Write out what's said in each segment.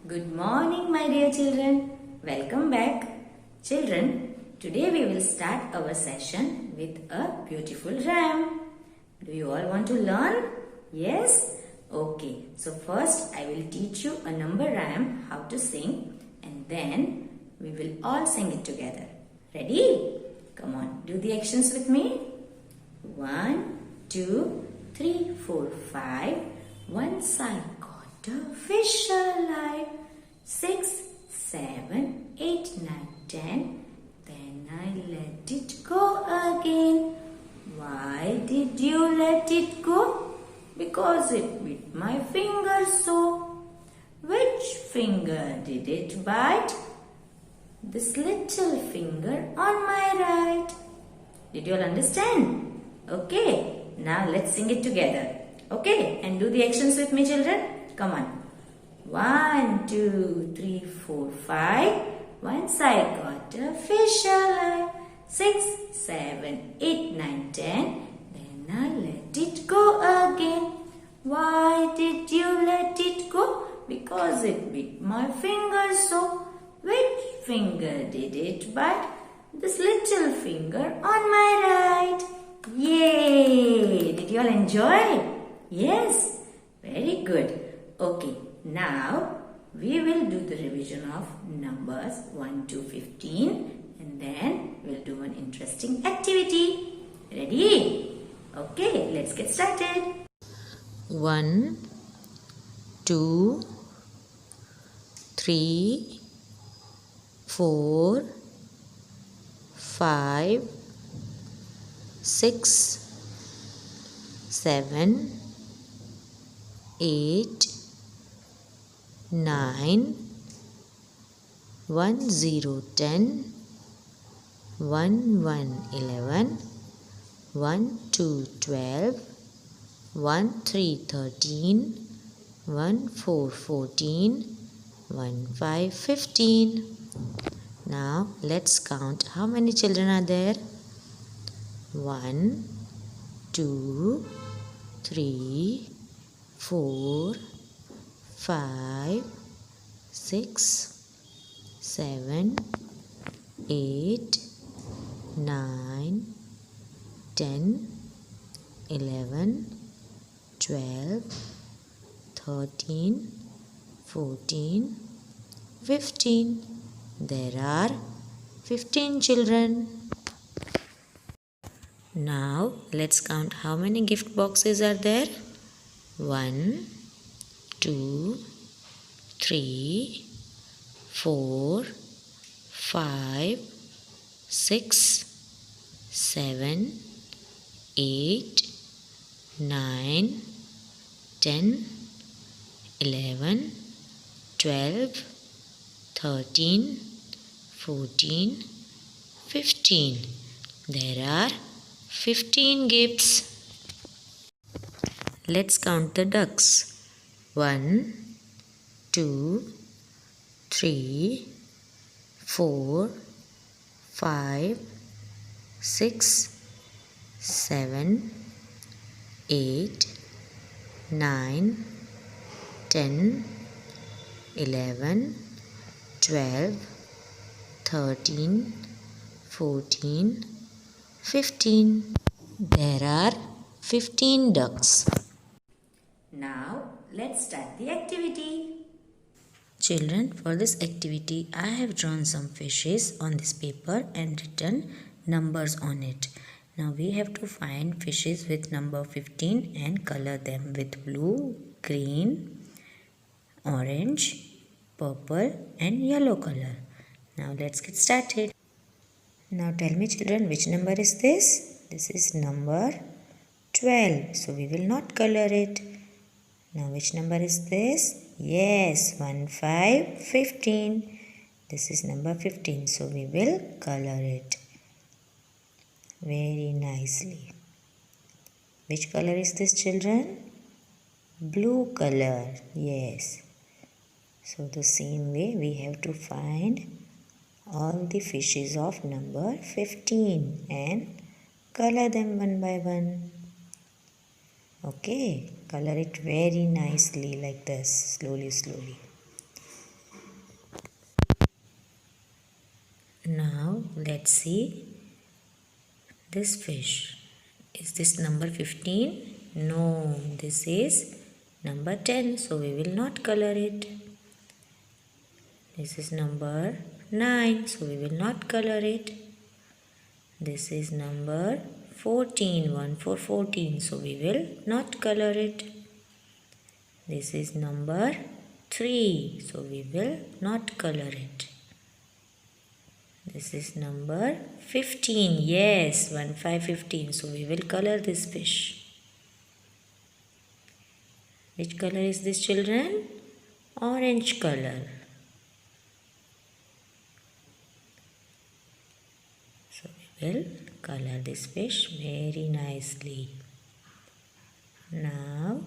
Good morning, my dear children. Welcome back. Children, today we will start our session with a beautiful rhyme. Do you all want to learn? Yes? Okay. So first I will teach you a number rhyme, how to sing, and then we will all sing it together. Ready? Come on, do the actions with me. 1, 2, 3, 4, 5. Once I caught a fish alive. 6, 7, 8, 9, 10. Then I let it go again. Why did you let it go? Because it bit my finger so. Which finger did it bite? This little finger on my right. Did you all understand? Okay, now let's sing it together. Okay, and do the actions with me, children. Come on. 1, 2, 3, 4, 5. Once I got a fish alive. 6, 7, 8, 9, 10. Then I let it go again. Why did you let it go? Because it bit my finger so. Which finger did it bite? This little finger on my right. Yay! Did you all enjoy? Yes? Very good. Okay, now we will do the revision of numbers 1 to 15 and then we'll do an interesting activity. Ready? Okay, let's get started. 1, 2, 3, 4, 5, 6, 7, 8, 9, 1, 0, 10, 1, 1, 11, 1, 2, 12, 1, 3, 13, 1, 4, 14, 1, 5, 15. Now let's count how many children are there. 1, 2, 3, 4, 5, 6, 7, 8, 9, 10, 11, 12, 13, 14, 15. There are 15 children. Now let's count how many gift boxes are there. 1, 2, 3, 4, 5, 6, 7, 8, 9, 10, 11, 12, 13, 14, 15. There are 15 gifts. Let's count the ducks. 1, 2, 3, 4, 5, 6, 7, 8, 9, 10, 11, 12, 13, 14, 15. There are 15 ducks. Now let's start the activity. Children, for this activity I have drawn some fishes on this paper and written numbers on it. Now we have to find fishes with number 15 and color them with blue, green, orange, purple and yellow color. Now let's get started. Now tell me children, which number is this? This is number 12. So we will not color it. Now which number is this? Yes, 1, 5, 15. This is number 15. So we will color it very nicely. Which color is this children? Blue color. Yes. So the same way we have to find all the fishes of number 15 and color them one by one. Okay, color it very nicely like this, slowly. let's see this fish. Is this number 15? No, this is number 10, so we will not color it. This is number 9, so we will not color it. This is number 14, 1 for 14, so we will not color it. This is number 3, so we will not color it. This is number 15, yes, 1, 5, 15, so we will color this fish. Which color is this, children? Orange color. So we will color this fish very nicely. Now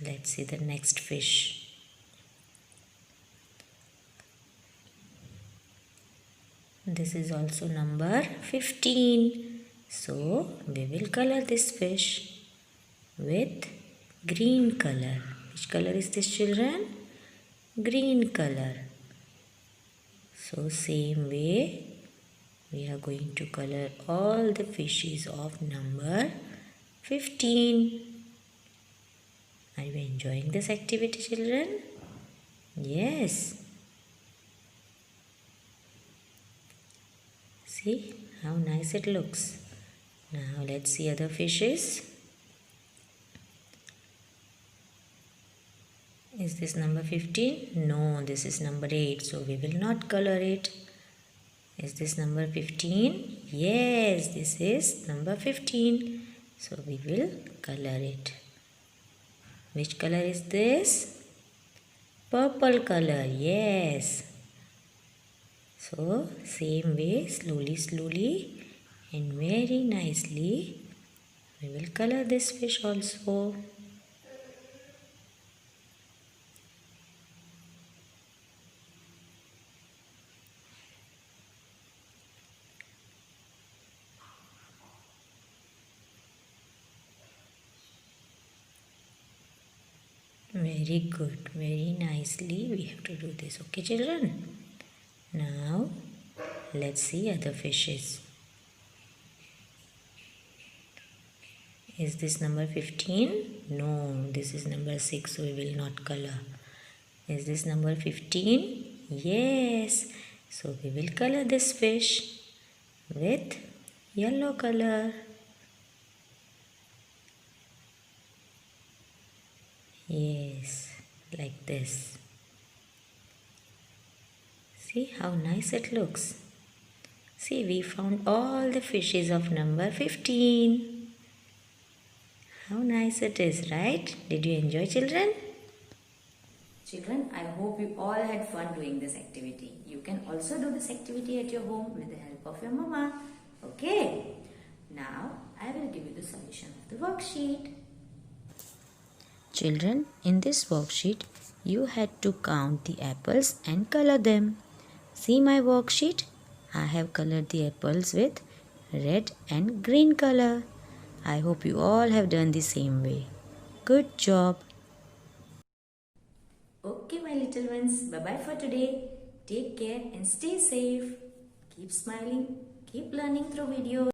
let's see the next fish. This is also number 15. So we will color this fish with green color. Which color is this, children? Green color. So same way we are going to color all the fishes of number 15. Are you enjoying this activity, children? Yes. See how nice it looks. Now let's see other fishes. Is this number 15? No, this is number 8, so we will not color it. Is this number 15? Yes, this is number 15, so we will color it. Which color is this? Purple color, yes. So same way, slowly and very nicely we will color this fish also. Very good, very nicely we have to do this. Okay, children? Now let's see other fishes. Is this number 15? No, this is number 6, so we will not color. Is this number 15? Yes, so we will color this fish with yellow color. Yes, like this. See how nice it looks. See, we found all the fishes of number 15. How nice it is, right? Did you enjoy, children? Children, I hope you all had fun doing this activity. You can also do this activity at your home with the help of your mama. Okay? Now, I will give you the solution of the worksheet. Children, in this worksheet, you had to count the apples and color them. See my worksheet? I have colored the apples with red and green color. I hope you all have done the same way. Good job. Okay, my little ones. Bye-bye for today. Take care and stay safe. Keep smiling. Keep learning through videos.